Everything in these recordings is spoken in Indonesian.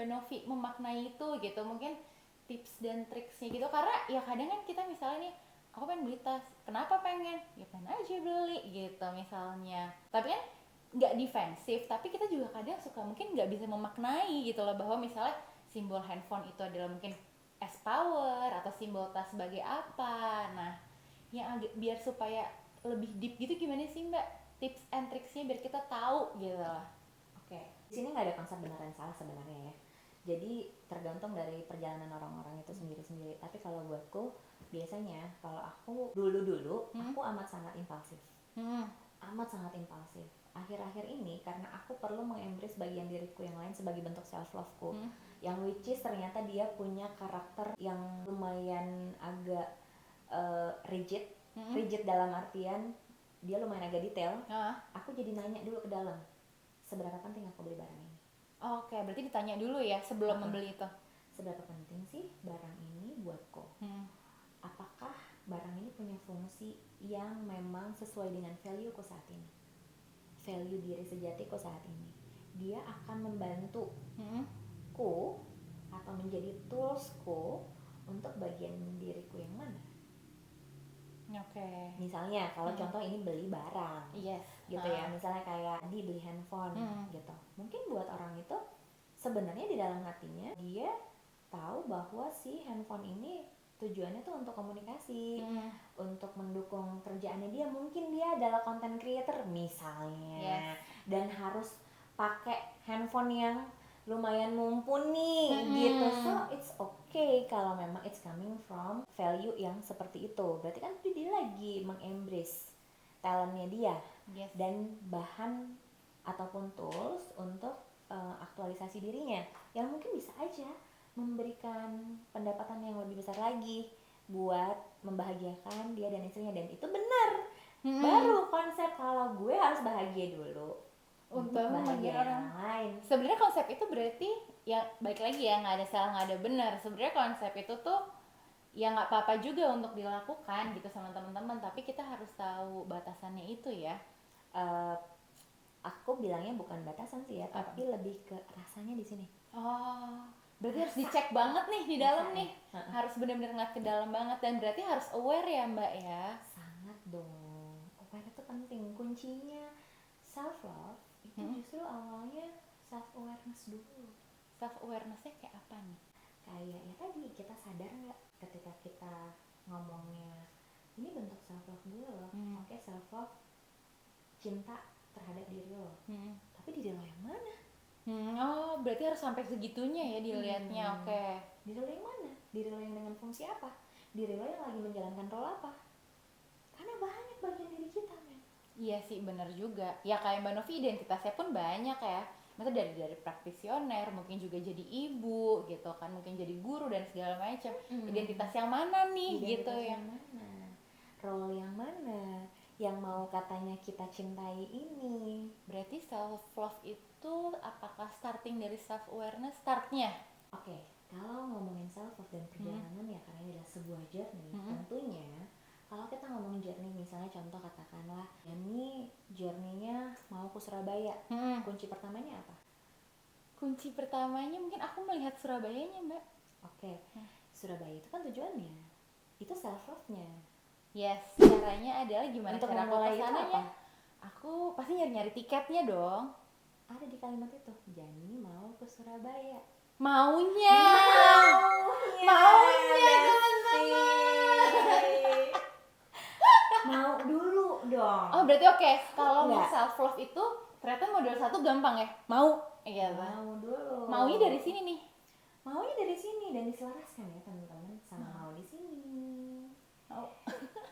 Mbak Novi memaknai itu gitu, mungkin tips dan triksnya gitu, karena ya kadang kan kita misalnya nih, aku pengen beli tas, kenapa pengen? Ya pengen aja beli gitu misalnya, tapi kan nggak defensif, tapi kita juga kadang suka mungkin nggak bisa memaknai gitu loh, bahwa misalnya simbol handphone itu adalah mungkin as power atau simbol tas sebagai apa. Nah, yang agak biar supaya lebih deep gitu gimana sih Mbak tips and tricksnya biar kita tahu gitu lah. Oke, di sini nggak ada konsep benar dan salah sebenarnya ya. Jadi tergantung dari perjalanan orang-orang itu sendiri-sendiri. Tapi kalau buatku, biasanya kalau aku dulu aku amat sangat impulsif. Amat sangat impulsif. Akhir-akhir ini karena aku perlu mengembrace bagian diriku yang lain sebagai bentuk self loveku, yang which is ternyata dia punya karakter yang lumayan agak rigid. Rigid dalam artian dia lumayan agak detail. Aku jadi nanya dulu ke dalam, seberapa penting aku beli barang ini. Oke, berarti ditanya dulu ya sebelum membeli itu. Seberapa penting sih barang ini buatku? Apakah barang ini punya fungsi yang memang sesuai dengan value-ku saat ini? Value diri sejatiku saat ini. Dia akan membantu ku atau menjadi toolsku untuk bagian diriku yang mana? Oke. Misalnya kalau contoh ini beli barang, Yes. gitu ya. Misalnya kayak di beli handphone, gitu. Mungkin buat orang itu sebenarnya di dalam hatinya dia tahu bahwa si handphone ini tujuannya tuh untuk komunikasi, untuk mendukung kerjaannya dia. Mungkin dia adalah content creator misalnya, dan harus pakai handphone yang lumayan mumpuni gitu. So it's okay kalau memang it's coming from value yang seperti itu. Berarti kan dia lagi mengembrace talentnya dia, dan bahan ataupun tools untuk aktualisasi dirinya yang mungkin bisa aja memberikan pendapatan yang lebih besar lagi buat membahagiakan dia dan istrinya. Dan itu benar. Baru konsep kalau gue harus bahagia dulu untuk bahagia orang lain. Sebenarnya konsep itu berarti ya baik lagi ya, nggak ada salah nggak ada benar. Sebenarnya konsep itu tuh ya nggak apa-apa juga untuk dilakukan gitu sama teman-teman, tapi kita harus tahu batasannya itu ya. Aku bilangnya bukan batasan sih ya, tapi lebih ke rasanya di sini. Berarti harus dicek banget nih di dalam nih. Harus benar-benar ngeliat ke dalam banget, dan berarti harus aware ya Mbak ya. Sangat dong. Aware itu penting. Kuncinya self love itu justru awalnya self awareness dulu. Self awarenessnya kayak apa nih? Kayak ya tadi, kita sadar nggak ketika kita ngomongnya ini bentuk self love gue loh. Oke, self love cinta terhadap diri lo. Tapi diri lo yang mana? Berarti harus sampai segitunya ya dilihatnya. Oke. Diri lo yang mana? Diri lo yang dengan fungsi apa? Diri lo yang lagi menjalankan role apa? Karena banyak bagian diri kita, men. Iya sih, benar juga. Ya kayak Mbak Novi identitasnya pun banyak ya. Maksudnya dari praktisioner, mungkin juga jadi ibu gitu kan, mungkin jadi guru dan segala macam. Identitas yang mana nih? Identitas gitu yang mana? Role yang mana? Yang mau katanya kita cintai ini. Berarti self love itu apakah starting dari self awareness startnya? Oke, kalau ngomongin self love dan perjalanan ya karena ini adalah sebuah journey, tentunya kalau kita ngomongin journey, misalnya contoh katakanlah ini journey-nya mau ke Surabaya, kunci pertamanya apa? Kunci pertamanya mungkin aku melihat Surabayanya Mbak. Oke, Surabaya itu kan tujuannya, itu self love-nya. Yes, caranya adalah gimana untuk cara aku memulai itu kesananya? apa? Aku pasti nyari-nyari tiketnya dong. Ada di kalimat itu, Jani mau ke Surabaya. Maunya teman-teman. Mau dulu dong. Oh berarti oke. Kalau mau self love itu ternyata modal satu gampang ya. Mau gitu. Mau dulu. Maunya dari sini nih. Maunya dari sini dan diselaraskan ya teman-teman sama mau di sini.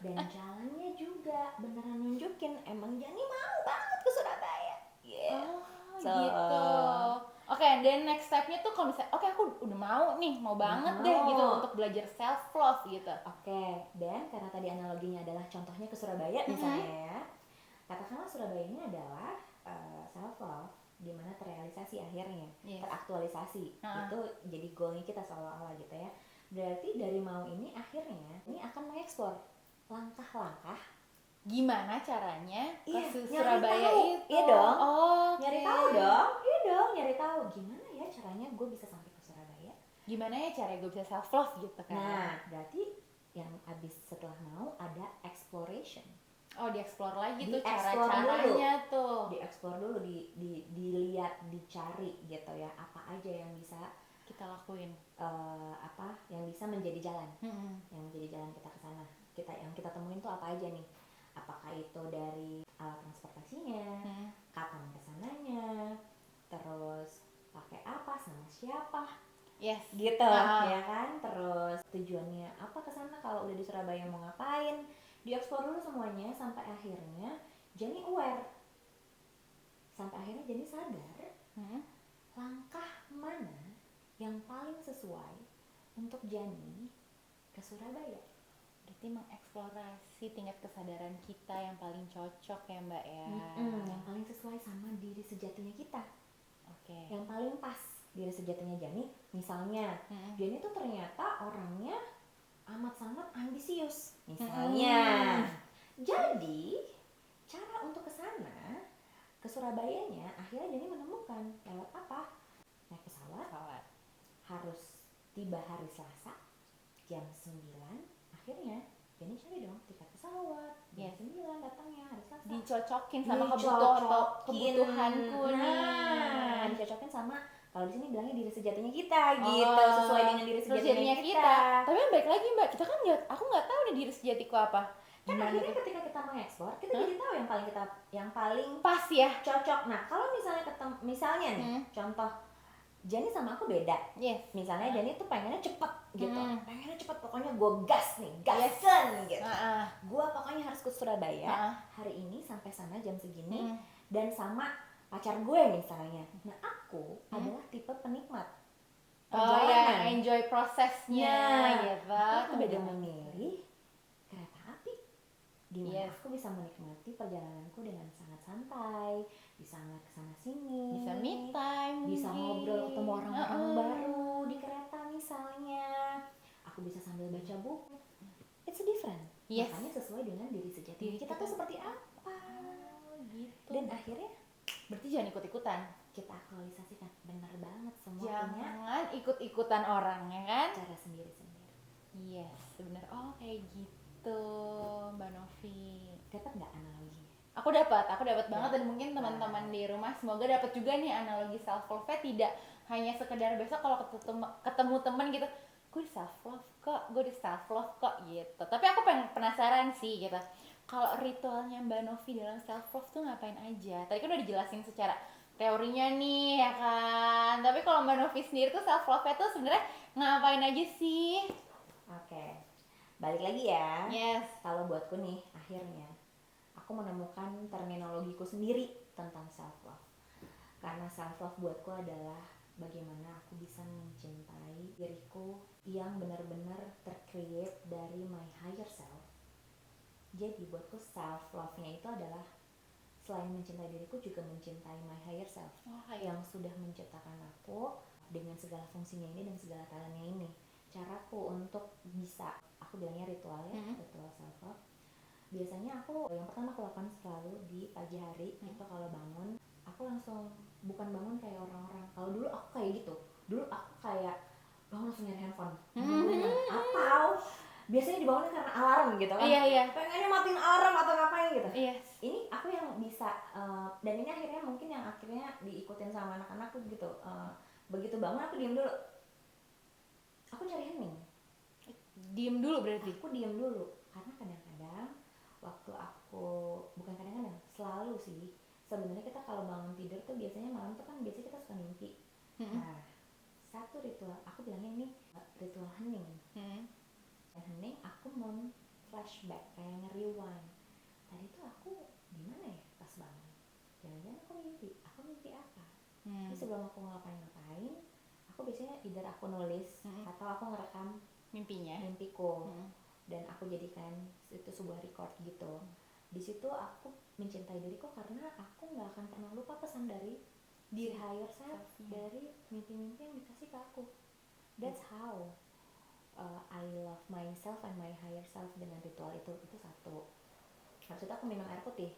Dan jalannya juga beneran nunjukin emang Jani mau banget ke Surabaya. Gitu. Oke, dan next stepnya tuh kalau misalnya aku udah mau banget deh gitu untuk belajar self love gitu. Oke, dan karena tadi analoginya adalah contohnya ke Surabaya misalnya ya, katakanlah Surabaya ini adalah self love di mana terrealisasi akhirnya, teraktualisasi. Itu jadi goalnya kita seolah-olah gitu ya. Berarti dari mau ini akhirnya ini akan mengeksplor langkah-langkah gimana caranya ke Surabaya itu. Iya dong. Nyari tahu dong. Iya dong, nyari tahu gimana ya caranya gue bisa sampai ke Surabaya? Gimana ya caranya gue bisa self love gitu kan? Nah, berarti yang abis setelah mau ada exploration. Oh, dieksplor lagi tuh Dieksplor cara-caranya tuh. Dieksplor dulu, dilihat, dicari gitu ya, apa aja yang bisa Kita lakuin. apa yang bisa menjadi jalan, Mm-mm. yang menjadi jalan kita ke sana. Yang kita temuin tuh apa aja nih? Apakah itu dari alat transportasinya, kapan kesananya, terus pakai apa, sama siapa, Yes. gitu ya kan. Terus tujuannya apa ke sana, kalau udah di Surabaya mau ngapain, dieksplor dulu semuanya sampai akhirnya Jenny aware, sampai akhirnya Jenny sadar langkah mana yang paling sesuai untuk Jenny ke Surabaya. Berarti mengeksplorasi tingkat kesadaran kita yang paling cocok ya Mbak ya. Yang paling sesuai sama diri sejatinya kita. Oke. Yang paling pas diri sejatinya Jenny. Misalnya Jenny tuh ternyata orangnya amat sangat ambisius misalnya. Jadi cara untuk kesana, ke Surabayanya, akhirnya Jenny menemukan lewat apa? Naik pesawat. Harus tiba hari Selasa jam 9. Akhirnya Jenny cari dong tiket pesawat jam 9 datangnya hari Selasa. Dicocokin sama kebutuhanku nih. Dicocokin sama, kalau di sini bilangnya diri sejatinya kita gitu, sesuai dengan diri sejatinya kita. Tapi balik lagi Mbak, kita kan aku nggak tahu nih diri sejatiku apa. Kan akhirnya ketika kita mengeksplor, kita jadi tahu yang paling pas ya, cocok. Nah kalau misalnya nih contoh, Jenny sama aku beda. Yes. Misalnya Jenny tuh pengennya cepet gitu, pengennya cepet, pokoknya gue gas nih, gasen gitu. Gue pokoknya harus ke Surabaya hari ini sampai sana jam segini, dan sama pacar gue misalnya. Nah aku adalah tipe penikmat perjalanan, yang enjoy prosesnya gitu. Aku beda memilih kereta api, dimana aku bisa menikmati perjalananku dengan sangat santai, bisa ngeliat kesana sini, bisa me time, bisa ngobrol, ketemu orang-orang baru di kereta misalnya. Aku bisa sambil baca buku. It's different. Makanya sesuai dengan diri sejati kita tuh seperti apa. Gitu. Dan akhirnya berarti jangan ikut-ikutan, kita aktualisasikan. Benar banget, semua jangan ikut-ikutan orang ya kan, cara sendiri-sendiri. Yes, benar. Oh kayak gitu Mbak Novi. Dapat nggak analoginya? Aku dapat banget, dan mungkin teman-teman di rumah semoga dapat juga nih analogi self love. Tidak hanya sekedar besok kalau ketemu teman gitu, gue di self love kok gitu. Tapi aku penasaran sih gitu, kalau ritualnya Mbak Novi dalam self love tuh ngapain aja. Tadi kan udah dijelasin secara teorinya nih ya kan, tapi kalau Mbak Novi sendiri tuh self love-nya tuh sebenarnya ngapain aja sih? Oke, balik lagi ya. Yes. Kalau buatku nih, akhirnya aku menemukan terminologiku sendiri tentang self love. Karena self love buatku adalah bagaimana aku bisa mencintai diriku yang benar-benar tercreate dari my higher self. Jadi buatku self love-nya itu adalah selain mencintai diriku, juga mencintai my higher self, yang sudah menciptakan aku dengan segala fungsinya ini dan segala talentnya ini. Caraku untuk bisa, aku bilangnya ritual ya, ritual self love. Biasanya yang pertama aku lakukan selalu di pagi hari, itu kalau bangun, aku langsung, bukan bangun kayak orang-orang. Kalau dulu aku kayak gitu, aku kayak bangun langsung nyari handphone, atau biasanya dibangunin karena alarm gitu kan. Iya. Pengennya matiin alarm atau ngapain gitu. Yes. Ini aku yang bisa, dan ini akhirnya mungkin yang akhirnya diikutin sama anak-anakku gitu. Begitu bangun aku diem dulu, aku cari hening. Diem dulu berarti? Aku diem dulu, karena kadang-kadang waktu aku, bukan kadang-kadang, selalu sih, sebenarnya kita kalau bangun tidur tuh biasanya malam tuh kan biasanya kita suka mimpi. Nah, satu ritual, aku bilangnya ini ritual hening. Hening, aku mau flashback, kayak nge-rewind. Tadi tuh aku gimana ya pas bangun? Jangan-jangan aku mimpi apa? Terus sebelum aku ngapain, aku biasanya either aku nulis atau aku ngerekam mimpiku, dan aku jadikan itu sebuah record gitu. Di situ aku mencintai diriku karena aku nggak akan pernah lupa pesan dari diri higher self, dari mimpi-mimpi yang dikasih ke aku. That's how I love myself and my higher self dengan ritual itu satu. Habis itu aku minum air putih.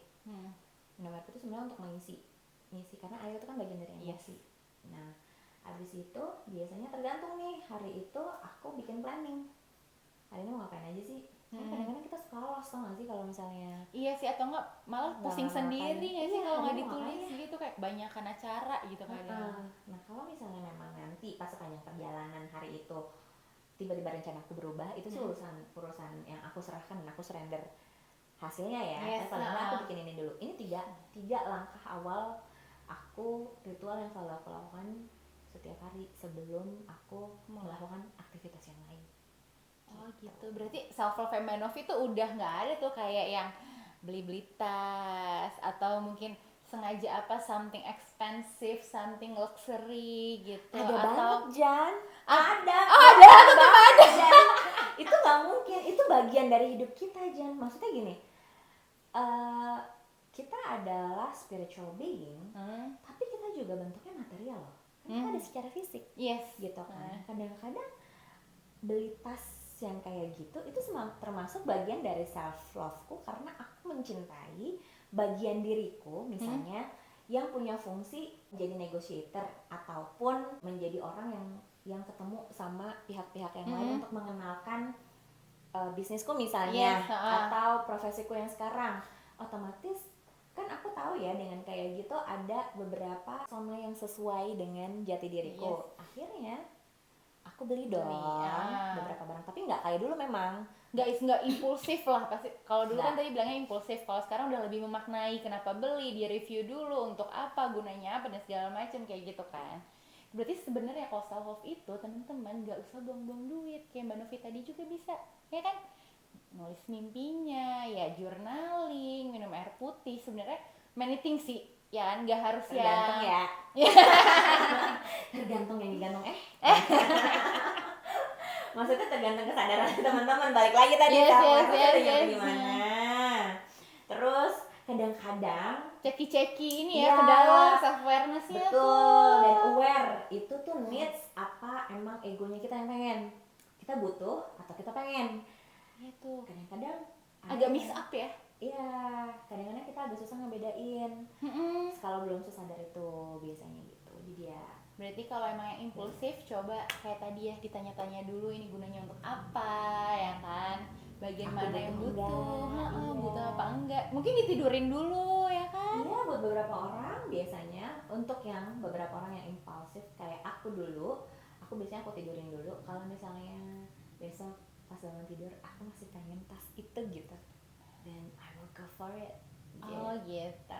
Minum air putih sebenarnya untuk mengisi karena air itu kan bagian dari emosi. Nah, habis habis itu biasanya tergantung nih, hari itu aku bikin planning, hari ini mau ngapain aja sih. Kan kadang-kadang kita suka lost, tau gak sih kalau misalnya Iya sih, atau enggak malah nggak pusing ngapa-ngapain. sendiri nggak sih Iya, kalau hari nggak ini mau ditulis ngapain ya. gitu, kayak kebanyakan acara gitu kadang. Nah kalau misalnya memang nanti pas sepanjang perjalanan hari itu tiba-tiba rencana aku berubah, itu sih urusan yang aku serahkan dan aku surrender hasilnya ya. Yes, Paling nggak aku bikin ini dulu. Ini tiga langkah awal aku, ritual yang selalu aku lakukan setiap hari sebelum aku melakukan aktivitas yang lain. Oh gitu, berarti self love Manovi itu udah nggak ada tuh kayak yang beli-beli tas atau mungkin sengaja apa something expensive, something luxury gitu. Ada atau banget Jan, ada tetap ada. Jan. Itu nggak mungkin, itu bagian dari hidup kita Jan. Maksudnya gini, kita adalah spiritual being, tapi kita juga bentuknya material loh. Kita ada secara fisik, Yes, gitu kan. Kadang-kadang beli tas yang kayak gitu itu termasuk bagian dari self loveku, karena aku mencintai bagian diriku misalnya yang punya fungsi menjadi negotiator ataupun menjadi orang yang ketemu sama pihak-pihak yang lain untuk mengenalkan bisnisku misalnya, atau profesiku yang sekarang. Otomatis kan aku tahu ya, dengan kayak gitu ada beberapa persona yang sesuai dengan jati diriku. Akhirnya aku beli dong beberapa barang, tapi nggak kayak dulu memang. Nggak impulsif lah pasti. Kalau dulu kan tadi bilangnya impulsif, kalau sekarang udah lebih memaknai kenapa beli, di review dulu untuk apa, gunanya apa dan segala macam kayak gitu kan. Berarti sebenarnya kalau self love itu teman-teman nggak usah buang-buang duit, kayak Mbak Novi tadi juga bisa, ya kan? Nulis mimpinya, ya journaling, minum air putih, sebenarnya many things sih, ya kan? Nggak harus tergantung yang... ya. Tergantung yang digantung maksudnya tergantung kesadaran teman-teman, balik lagi tadi tergantung gimana. Terus kadang-kadang ceki ini ya ke dalam self awareness-nya. Betul, dan aware itu tuh needs apa, emang egonya kita yang pengen, kita butuh atau kita pengen. Itu kadang-kadang agak mix up ya. Iya, kadang-kadang kita agak susah ngebedain kalau belum sesadar itu biasanya gitu. Jadi ya berarti kalau emang yang impulsif, coba kayak tadi ya, ditanya-tanya dulu ini gunanya untuk apa, ya kan? Bagian aku mana yang butuh, butuh apa enggak? Mungkin ditidurin dulu, ya kan? Iya, buat beberapa orang biasanya, untuk yang beberapa orang yang impulsif kayak aku dulu, aku biasanya aku tidurin dulu. Kalau misalnya besok pas bangun tidur aku masih pengen tas itu gitu, then I will go for it. Oh gitu.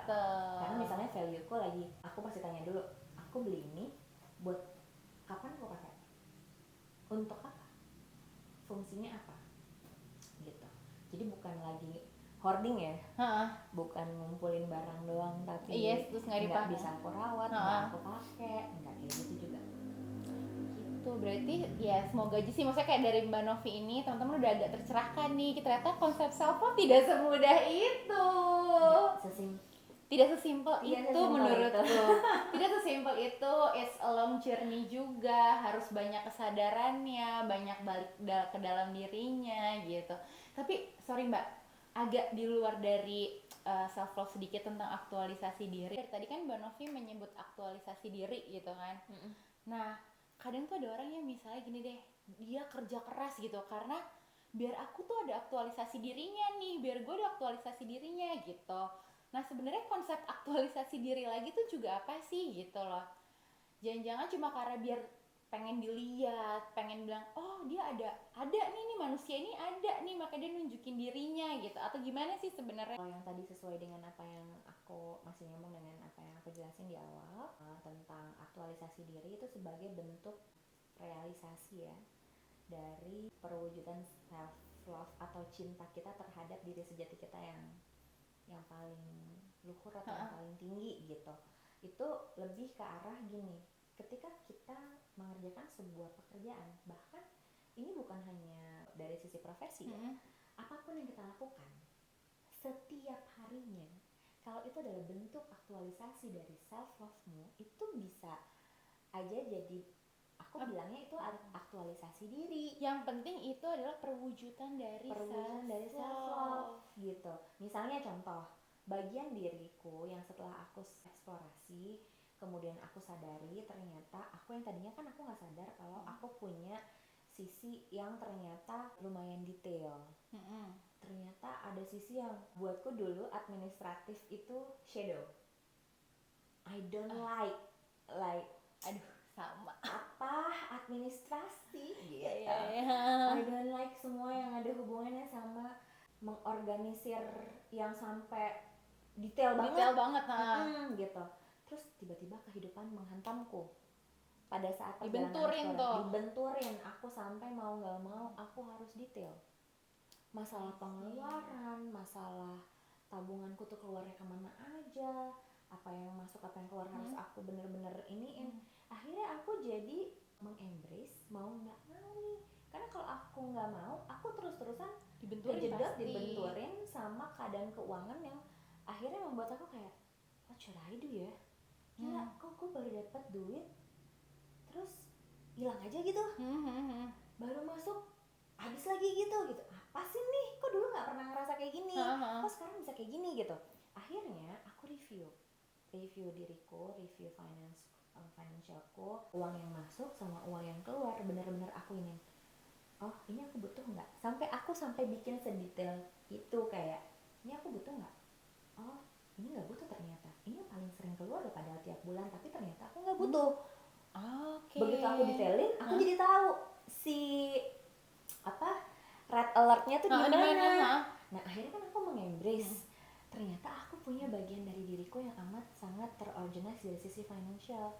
Karena misalnya value-ku lagi, aku pasti tanya dulu, aku beli ini buat kapan aku pakai, untuk apa, fungsinya apa gitu. Jadi bukan lagi hoarding ya, bukan ngumpulin barang doang tapi terus nggak bisa aku rawat, nggak aku pakai, nggak kayak gitu juga. Gitu, berarti ya semoga aja sih, maksudnya kayak dari Mbak Novi ini teman-teman udah agak tercerahkan nih, ternyata konsep self love tidak semudah itu. Tidak sesimpel itu menurutku. Tidak sesimpel itu, it's a long journey juga, harus banyak kesadarannya, banyak balik ke dalam dirinya gitu. Tapi sorry Mbak, agak di luar dari self love sedikit tentang aktualisasi diri. Tadi kan Mbak Novi menyebut aktualisasi diri gitu kan. Nah, kadang tuh ada orang yang misalnya gini deh, dia kerja keras gitu karena biar aku tuh ada aktualisasi dirinya nih, biar gue ada aktualisasi dirinya gitu. Nah sebenarnya konsep aktualisasi diri lagi tuh juga apa sih gitu loh. Jangan-jangan cuma karena biar pengen dilihat, pengen bilang oh dia ada nih manusia ini ada nih, makanya dia nunjukin dirinya gitu, atau gimana sih sebenarnya? Kalau yang tadi sesuai dengan apa yang aku masih nyambung dengan apa yang aku jelasin di awal tentang aktualisasi diri, itu sebagai bentuk realisasi ya dari perwujudan self love atau cinta kita terhadap diri sejati kita yang paling luhur atau yang paling tinggi gitu. Itu lebih ke arah gini, ketika kita mengerjakan sebuah pekerjaan, bahkan ini bukan hanya dari sisi profesi ya, apapun yang kita lakukan setiap harinya, kalau itu adalah bentuk aktualisasi dari self love-mu, itu bisa aja jadi, aku bilangnya itu aktualisasi diri. Yang penting itu adalah perwujudan dari self love gitu. Misalnya contoh, bagian diriku yang setelah aku eksplorasi, kemudian aku sadari ternyata aku yang tadinya kan aku nggak sadar kalau aku punya sisi yang ternyata lumayan detail. Ternyata ada sisi yang buatku dulu administratif itu shadow. I don't like Aduh, sama. apa administrasi gitu. Yeah. I don't like semua yang ada hubungannya sama mengorganisir yang sampai detail banget. Gitu. Terus tiba-tiba kehidupan menghantamku. Pada saat Dibenturin dibenturin aku sampai mau nggak mau aku harus detail. Masalah pengeluaran, masalah tabunganku tuh keluarnya kemana aja, apa yang masuk apa yang keluar harus aku bener-bener iniin. Akhirnya aku jadi mengembrace mau nggak mau nih, karena kalau aku nggak mau aku terus-terusan dibenturin sama keadaan keuangan yang akhirnya membuat aku kayak what should I do ya, gila kok gue baru dapat duit terus hilang aja gitu, baru masuk habis lagi gitu apa sih nih, kok dulu nggak pernah ngerasa kayak gini, kok sekarang bisa kayak gini gitu. Akhirnya aku review diriku, review financialku, uang yang masuk sama uang yang keluar, benar-benar aku ini, oh ini aku butuh nggak, sampai bikin sedetail itu, kayak ini aku butuh nggak, oh ini nggak butuh, ternyata ini yang paling sering keluar padahal tiap bulan, tapi ternyata aku nggak butuh. Begitu aku detailin, aku jadi tahu si red alertnya tuh di mana. Nah akhirnya kan aku mengembrace, ternyata aku punya bagian dari diriku yang amat sangat terorganize dari sisi financial.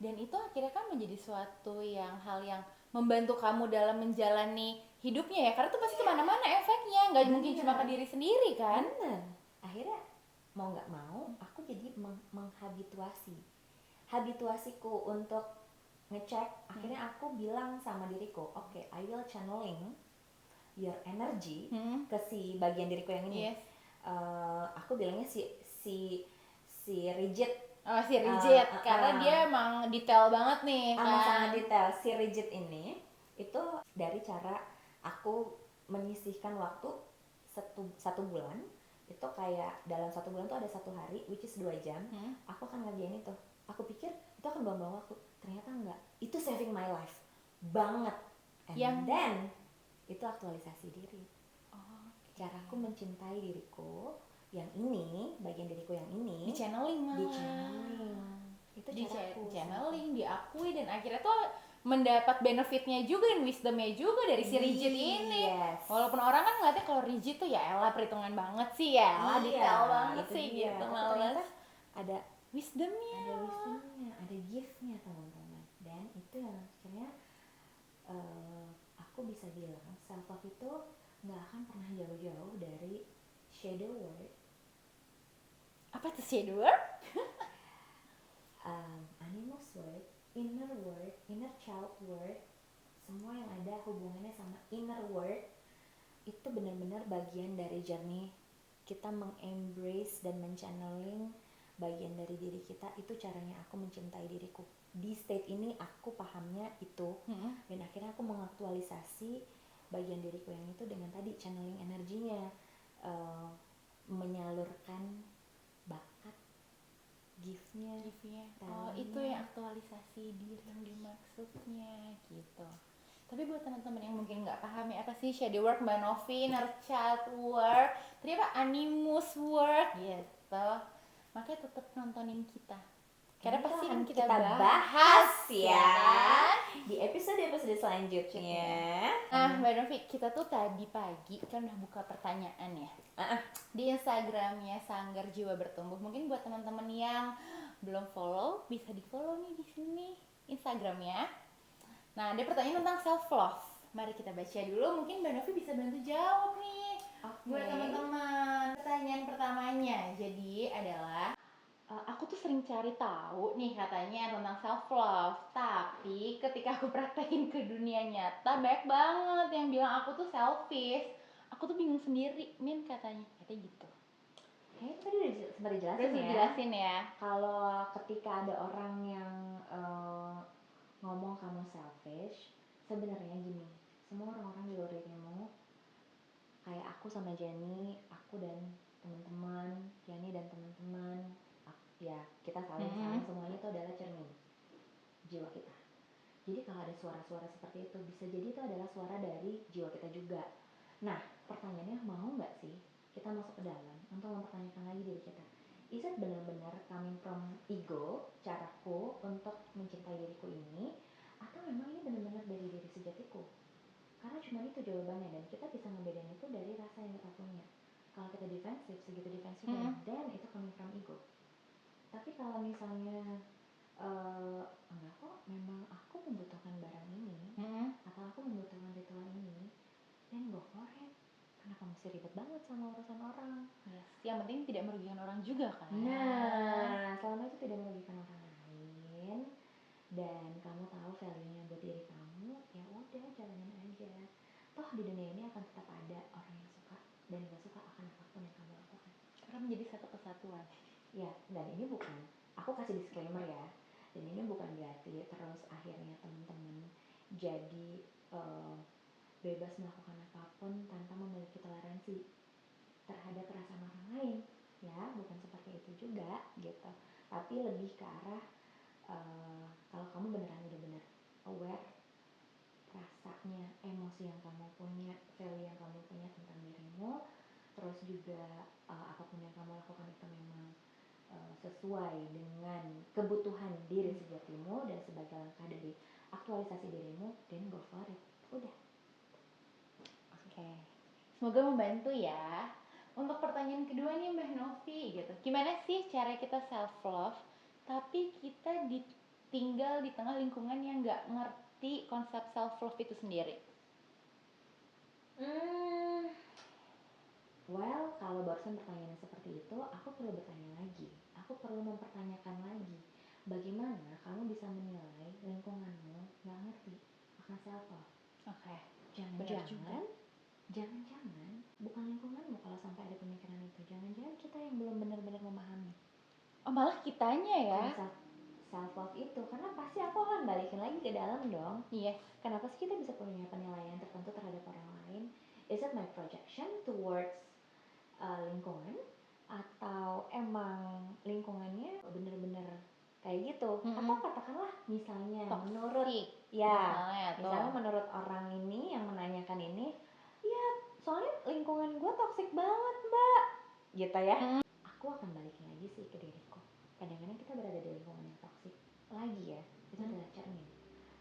Dan itu akhirnya kan menjadi suatu hal yang membantu kamu dalam menjalani hidupnya ya, karena itu pasti kemana-mana efeknya, nggak mungkin cuma ke diri sendiri kan. Akhirnya mau nggak mau aku jadi habituasiku untuk ngecek. Akhirnya aku bilang sama diriku, oke, I will channeling your energy ke si bagian diriku yang ini. Aku bilangnya si rigid. Si rigid, karena dia emang detail banget nih kan. Sangat detail. Si rigid ini itu dari cara aku menyisihkan waktu satu bulan. Itu kayak dalam 1 bulan tuh ada 1 hari, which is 2 jam. Aku akan ngerjain itu. Aku pikir itu akan buang-buang waktu. Ternyata enggak. Itu saving my life banget. And then itu aktualisasi diri. Caraku mencintai diriku yang ini, bagian diriku yang ini di channeling itu caraku channeling, diakui, dan akhirnya tuh mendapat benefitnya juga dan wisdomnya juga dari si rigid ini. Walaupun orang kan ngeliatnya kalau rigid tuh ya elah perhitungan banget sih ya, detail banget sih dia. Gitu. Ternyata ada wisdomnya, ada giftnya teman-teman. Dan itu yang akhirnya aku bisa bilang self love itu nggak akan pernah jauh-jauh dari shadow work. Apa tuh shadow work? Animus work, inner child work, semua yang ada hubungannya sama inner work itu benar-benar bagian dari journey kita mengembrace dan menchanneling bagian dari diri kita. Itu caranya aku mencintai diriku. Di state ini aku pahamnya itu, dan akhirnya aku mengaktualisasi bagian diriku yang itu dengan tadi channeling energinya, menyalurkan bakat, giftnya. Oh, itu yang aktualisasi diri yang dimaksudnya gitu. Tapi buat teman-teman yang mungkin nggak paham ya apa sih shadow work, Mbak Novi, inner child work, tadi apa animus work gitu, makanya tetap nontonin kita. Karena pasti kan kita bahas ya di episode selanjutnya. Mbak Novi, kita tuh tadi pagi kan udah buka pertanyaan ya di Instagramnya Sanggar Jiwa Bertumbuh. Mungkin buat teman-teman yang belum follow bisa di follow nih di sini Instagramnya. Nah, ada pertanyaan tentang self love. Mari kita baca dulu. Mungkin Mbak Novi bisa bantu jawab nih buat teman-teman. Pertanyaan pertamanya jadi adalah, aku tuh sering cari tahu nih katanya tentang self love, tapi ketika aku praktekin ke dunia nyata banyak banget yang bilang aku tuh selfish. Aku tuh bingung sendiri, Min, katanya gitu. Tadi udah sempat dijelasin ya. Kalau ketika ada orang yang ngomong kamu selfish, sebenarnya gini, semua orang-orang di luar dirimu, kayak aku sama Jenny, aku dan teman-teman, Jenny dan teman-teman, ya kita saling semuanya tuh jiwa kita. Jadi kalau ada suara-suara seperti itu, bisa jadi itu adalah suara dari jiwa kita juga. Nah, pertanyaannya, mau nggak sih kita masuk ke dalam untuk mempertanyakan lagi diri kita? Is it benar-benar coming from ego, caraku untuk mencintai diriku ini, atau memang ini benar-benar dari diri sejatiku? Karena cuma itu jawabannya, dan kita bisa ngebedain itu dari rasa yang kita punya. Kalau kita defensif, segitu defensifnya, dan itu coming from ego. Tapi kalau misalnya enggak kok, memang aku membutuhkan barang ini, atau aku membutuhkan ritual ini, then go for it. Kenapa mesti ribet banget sama urusan orang? Yes. Yang penting tidak merugikan orang juga kan. Nah, selama itu tidak merugikan orang lain, dan kamu tahu value-nya buat diri kamu, ya udah jalanin aja. Toh di dunia ini akan tetap ada orang yang suka dan gak suka akan apapun yang kamu lakukan. Karena menjadi satu kesatuan. Ya, dan ini bukan, aku kasih disclaimer ya, dan ini bukan berarti terus akhirnya teman-teman jadi bebas melakukan apapun tanpa memiliki toleransi terhadap perasaan orang lain, ya, bukan seperti itu juga gitu. Tapi lebih ke arah kalau kamu beneran bener-bener aware rasanya, emosi yang kamu punya, value yang kamu punya tentang dirimu, terus juga apapun yang kamu lakukan itu memang sesuai dengan kebutuhan diri sejatimu dan sebagai langkah dari aktualisasi dirimu, then go for it. Udah. Oke. Semoga membantu ya. Untuk pertanyaan kedua nih Mbak Novi gitu. Gimana sih cara kita self love tapi kita tinggal di tengah lingkungan yang nggak ngerti konsep self love itu sendiri? Well, kalau barusan pertanyaan seperti itu, aku perlu bertanya lagi. Aku perlu mempertanyakan lagi. Bagaimana kamu bisa menilai lingkunganmu nggak ngerti akan self love? Oke. Jangan-jangan bukan lingkunganmu kalau sampai ada pemikiran itu. Jangan-jangan kita yang belum benar-benar memahami. Oh, malah kitanya ya. Konsep self love itu, karena pasti aku akan balikin lagi ke dalam dong. Yes. Kenapa sih kita bisa punya penilaian tertentu terhadap orang lain? Is it my projection towards lingkungan, atau emang lingkungannya bener-bener kayak gitu? Atau katakanlah misalnya Toxic, menurut misalnya menurut orang ini yang menanyakan ini, ya soalnya lingkungan gue toksik banget mbak, gitu ya. Aku akan balikin lagi sih ke diriku. Kadang-kadang kita berada di lingkungan yang toksik lagi ya, itu adalah cermin.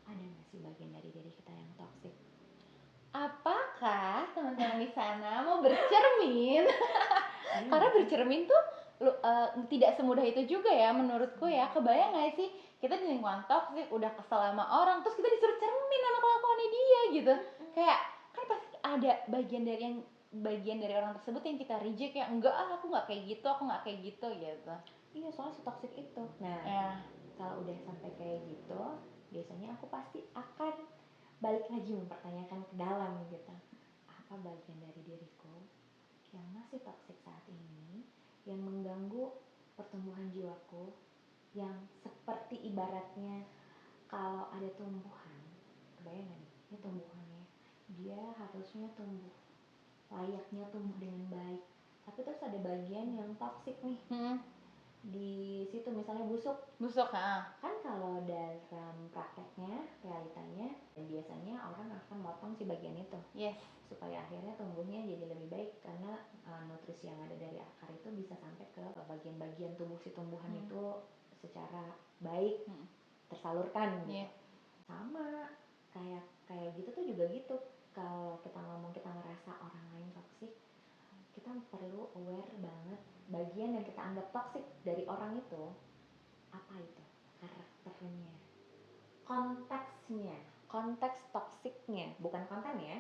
Ada nggak sih bagian dari diri kita yang toksik? Apakah teman-teman di sana mau bercermin? Karena bercermin tuh tidak semudah itu juga ya menurutku ya. Kebayang gak sih kita di lingkungan toksik, udah kesel sama orang, terus kita disuruh cermin sama kelakuannya dia gitu. Kayak kan pasti ada bagian dari orang tersebut yang kita reject, ya enggak aku nggak kayak gitu, aku nggak kayak gitu gitu. Iya, soalnya setoksik itu. Nah, kalau udah sampai kayak gitu, biasanya aku pasti akan balik lagi mempertanyakan ke dalam gitu. Apa bagian dari diriku yang masih toksik saat ini, yang mengganggu pertumbuhan jiwaku, yang seperti ibaratnya kalau ada tumbuhan, kebayang gak nih, ini tumbuhannya, dia harusnya tumbuh layaknya tumbuh dengan baik, tapi terus ada bagian yang toksik nih di situ, misalnya busuk kan. Kalau dalam prakteknya, realitanya, dan biasanya orang akan motong si bagian itu, supaya akhirnya tumbuhnya jadi lebih baik, karena nutrisi yang ada dari akar itu bisa sampai ke bagian-bagian tubuh si tumbuhan itu secara baik tersalurkan gitu. Sama kayak gitu tuh juga gitu. Kalau kita ngomong kita ngerasa orang lain toksik, kita perlu aware banget bagian yang kita anggap toksik dari orang itu apa itu, karakternya, konteksnya, konteks toksiknya, bukan konten ya,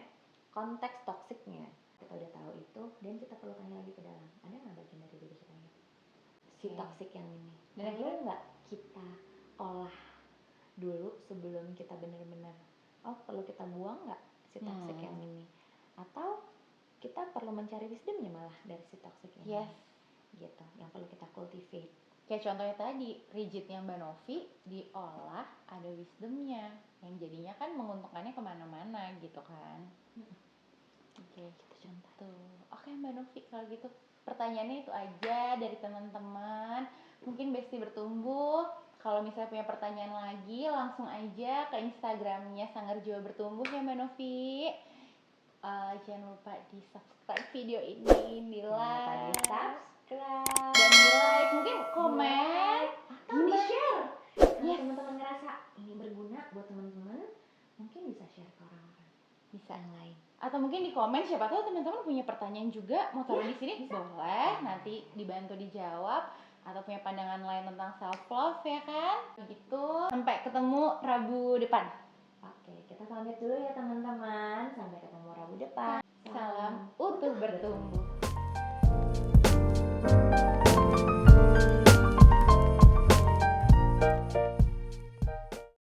konteks toksiknya. Kita udah tahu itu, dan kita perlu tanya lagi ke dalam, ada nggak bagian dari diri kita ini si toksik yang ini, dan perlu nggak kita olah dulu sebelum kita benar-benar perlu kita buang nggak si toksik yang ini, atau kita perlu mencari wisdomnya malah dari si toxic ini. Gitu, yang perlu kita cultivate. Kayak contohnya tadi, rigidnya Mbak Novi diolah, ada wisdomnya, yang jadinya kan menguntungkannya kemana-mana gitu kan. Oke, gitu contoh. Oke Mbak Novi, kalau gitu pertanyaannya itu aja dari teman-teman. Mungkin Besti bertumbuh Kalau misalnya punya pertanyaan lagi, langsung aja ke Instagramnya Sanggar Jiwa Bertumbuh ya Mbak Novi. Jangan lupa di subscribe video ini, di like, subscribe dan di like, mungkin komen atau di share. Kalau Yes. teman-teman ngerasa ini berguna buat teman-teman, mungkin bisa share ke orang-orang bisa. yang lain. Atau mungkin di komen, siapa tahu teman-teman punya pertanyaan juga mau taruh di sini, bisa. boleh, nanti dibantu dijawab, atau punya pandangan lain tentang self love ya kan. Begitu. Sampai ketemu Rabu depan. Oke, kita pamit dulu ya teman-teman.